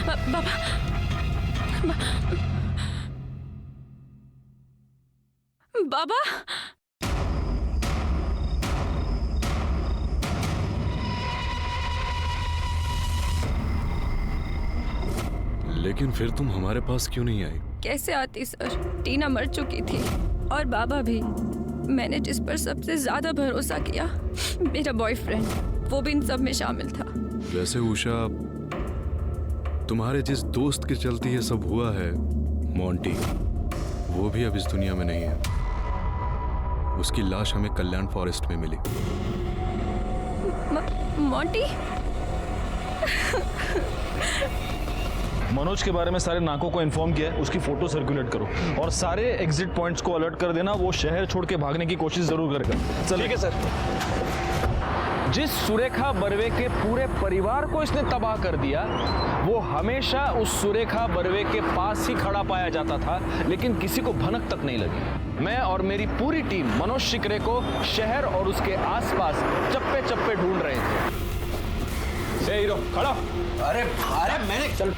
Speaker 18: बाबा, बाबा,
Speaker 17: लेकिन फिर तुम हमारे पास क्यों नहीं आई?
Speaker 18: कैसे आती सर? टीना मर चुकी थी और बाबा भी। मैंने जिस पर सबसे ज्यादा भरोसा किया, मेरा बॉयफ्रेंड, वो भी इन सब में शामिल था।
Speaker 17: वैसे उषा, तुम्हारे जिस दोस्त के चलते ये सब हुआ है, मोंटी, वो भी अब इस दुनिया में नहीं है। उसकी लाश हमें कल्याण फॉरेस्ट में मिली।
Speaker 18: मोंटी?
Speaker 12: मनोज के बारे में सारे नाकों को इन्फॉर्म किया है, उसकी फोटो सर्कुलेट करो और सारे एग्जिट पॉइंट्स को अलर्ट कर देना। वो शहर छोड़ के भागने की कोशिश जरूर करेगा। चलिए। ठीक है सर। जिस सुरेखा बर्वे के पूरे परिवार को इसने तबाह कर दिया, वो हमेशा उस सुरेखा बर्वे के पास ही खड़ा पाया जाता था, लेकिन किसी को भनक तक नहीं लगी। मैं और मेरी पूरी टीम मनोज शिकरे को शहर और उसके आसपास चप्पे चप्पे ढूंढ रहे थे। ए हीरो, खड़ा।
Speaker 9: अरे मैंने चल।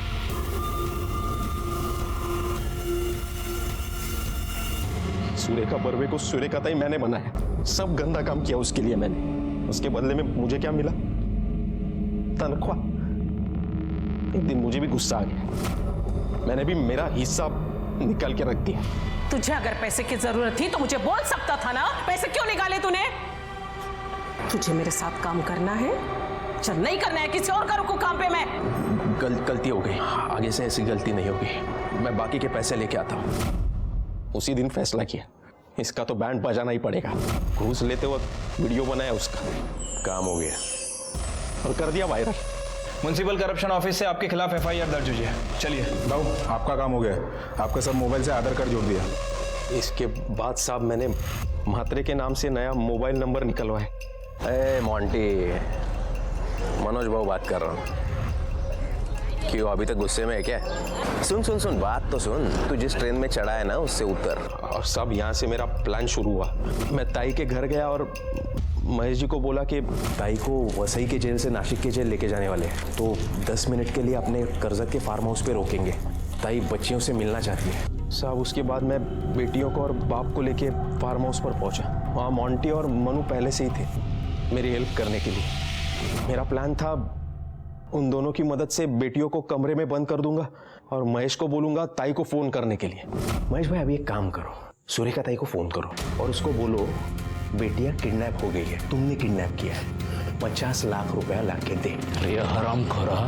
Speaker 6: सुरेखा बर्वे को सुरेखा ताई मैंने बनाया, सब गंदा काम किया उसके लिए मैंने। उसके बदले में मुझे क्या मिला? तनख्वाह। एक दिन मुझे भी गुस्सा आ गया, मैंने भी मेरा हिस्सा निकाल के रख दिया।
Speaker 4: तुझे अगर पैसे की जरूरत थी तो मुझे बोल सकता था ना, पैसे क्यों निकाले तूने? तुझे मेरे साथ काम करना है? चल, नहीं करना है किसी और का रुकू काम पे मैं।
Speaker 6: गलती हो गई, आगे से ऐसी गलती नहीं होगी। मैं बाकी के पैसे लेके आता हूँ। उसी दिन फैसला किया, इसका तो बैंड बजाना ही पड़ेगा। घूस लेते वक्त वीडियो बनाया उसका, काम हो गया और कर दिया वायरल।
Speaker 5: म्युनिसिपल करप्शन ऑफिस से आपके खिलाफ FIR दर्ज हुई है। चलिए
Speaker 21: बाबू, आपका काम हो गया। आपका सब मोबाइल से आधार कार्ड जोड़ दिया।
Speaker 6: इसके बाद साहब मैंने म्हात्रे के नाम से नया मोबाइल नंबर निकलवाए। ए मोंटी, मनोज बाबू बात कर रहा हूँ। क्यों अभी तक गुस्से में है क्या? सुन बात तो सुन। तू जिस ट्रेन में चढ़ा है ना उससे उतर। और सब यहाँ से मेरा प्लान शुरू हुआ। मैं ताई के घर गया और महेश जी को बोला कि ताई को वसई के जेल से नासिक के जेल लेके जाने वाले हैं, तो 10 मिनट के लिए अपने कर्जत के फार्म हाउस पे रोकेंगे। ताई बच्चियों से मिलना चाहती है। साहब उसके बाद मैं बेटियों को और बाप को लेके फार्म हाउस पर पहुंचा। वहाँ मोंटी और मनु पहले से ही थे मेरी हेल्प करने के लिए। मेरा प्लान था उन दोनों की मदद से बेटियों को कमरे में बंद कर दूंगा और महेश को बोलूंगा ताई को फोन करने के लिए। महेश भाई अभी एक काम करो, सुरेखा ताई को फोन करो और उसको बोलो बेटियां किडनैप हो गई है, तुमने किडनैप किया है, 50 लाख रुपया ला के दे।
Speaker 3: अरे हरामखोरा,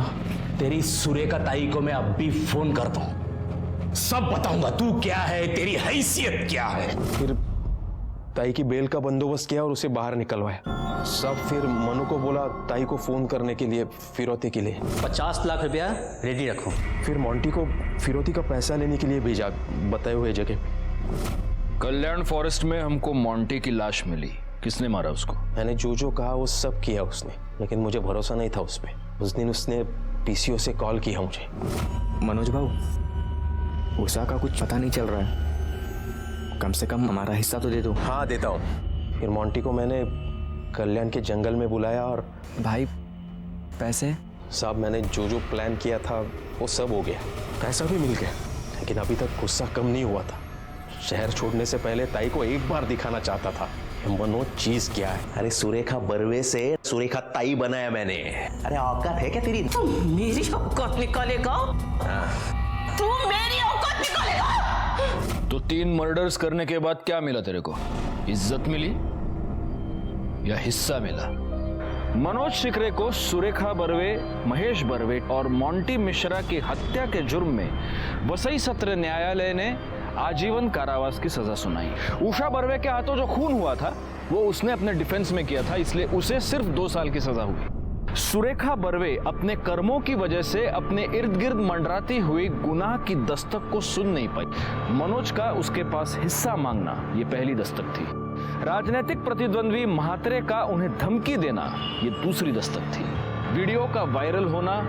Speaker 3: तेरी सुरेखा ताई को मैं अब भी फोन करता हूं, सब बताऊंगा तू क्या है, तेरी हैसियत क्या है।
Speaker 6: फिर ताई की बेल का बंदोबस्त किया और उसे बाहर निकलवाया। सब फिर मनु को बोला ताई को फोन करने के लिए फिरौती के लिए
Speaker 1: 50 लाख रुपया रेडी रखो।
Speaker 6: फिर मोंटी को फिरौती का पैसा लेने के लिए भेजा बताए हुए जगह।
Speaker 12: कल्याण फॉरेस्ट में हमको मोंटी की लाश मिली। किसने मारा उसको?
Speaker 6: मैंने जो कहा वो सब किया उसने, लेकिन मुझे भरोसा नहीं था उस पर। उस दिन उसने PCO से कॉल किया मुझे।
Speaker 22: मनोज बाबू, उषा का कुछ पता नहीं चल रहा है, कम से कम हमारा हिस्सा तो दे दो।
Speaker 6: हाँ देता हूँ। फिर मोंटी को मैंने कल्याण के जंगल में बुलाया और
Speaker 22: भाई पैसे?
Speaker 6: साहब मैंने जो प्लान किया था वो सब हो गया, पैसा भी मिल गया, लेकिन अभी तक गुस्सा कम नहीं हुआ था। शहर छोड़ने से पहले ताई को एक बार दिखाना चाहता था मनोज चीज क्या है।
Speaker 23: अरे सुरेखा बर्वे से सुरेखा ताई बनाया मैंने। अरे औकात है क्या तेरी?
Speaker 4: मेरी औकात निकालेगा? तू मेरी औकात निकालेगा?
Speaker 12: तो 3 मर्डर्स करने के बाद क्या मिला तेरे को? इज्जत मिली या हिस्सा मिला? मनोज शिकरे को सुरेखा बर्वे, महेश बर्वे और मोंटी मिश्रा की हत्या के जुर्म में वसई सत्र न्यायालय ने आजीवन कारावास की सजा सुनाई। उषा बर्वे के हाथों जो खून हुआ था वो उसने अपने डिफेंस में किया था, इसलिए उसे सिर्फ 2 साल की सजा हुई। सुरेखा बर्वे अपने कर्मों की वजह से अपने इर्द गिर्द मंडराती हुई गुनाह की दस्तक को सुन नहीं पाई। मनोज का उसके पास हिस्सा मांगना ये पहली दस्तक थी। राजनीतिक प्रतिद्वंद्वी म्हात्रे का उन्हें धमकी देना ये दूसरी दस्तक थी। वीडियो का वायरल होना,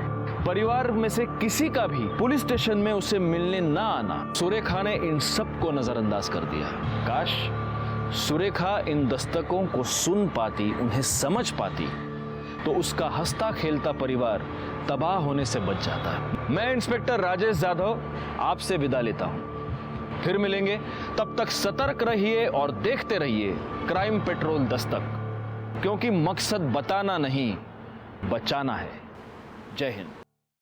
Speaker 12: परिवार में से किसी का भी पुलिस स्टेशन में उसे मिलने ना आना, सुरेखा ने इन सब को नजरअंदाज कर दिया। काश सुरेखा इन दस्तकों को सुन पाती, उन्हें समझ पाती, तो उसका हंसता खेलता परिवार तबाह होने से बच जाता। मैं इंस्पेक्टर राजेश यादव आपसे विदा लेता हूं। फिर मिलेंगे, तब तक सतर्क रहिए और देखते रहिए क्राइम पेट्रोल दस्तक, क्योंकि मकसद बताना नहीं बचाना है। जय हिंद।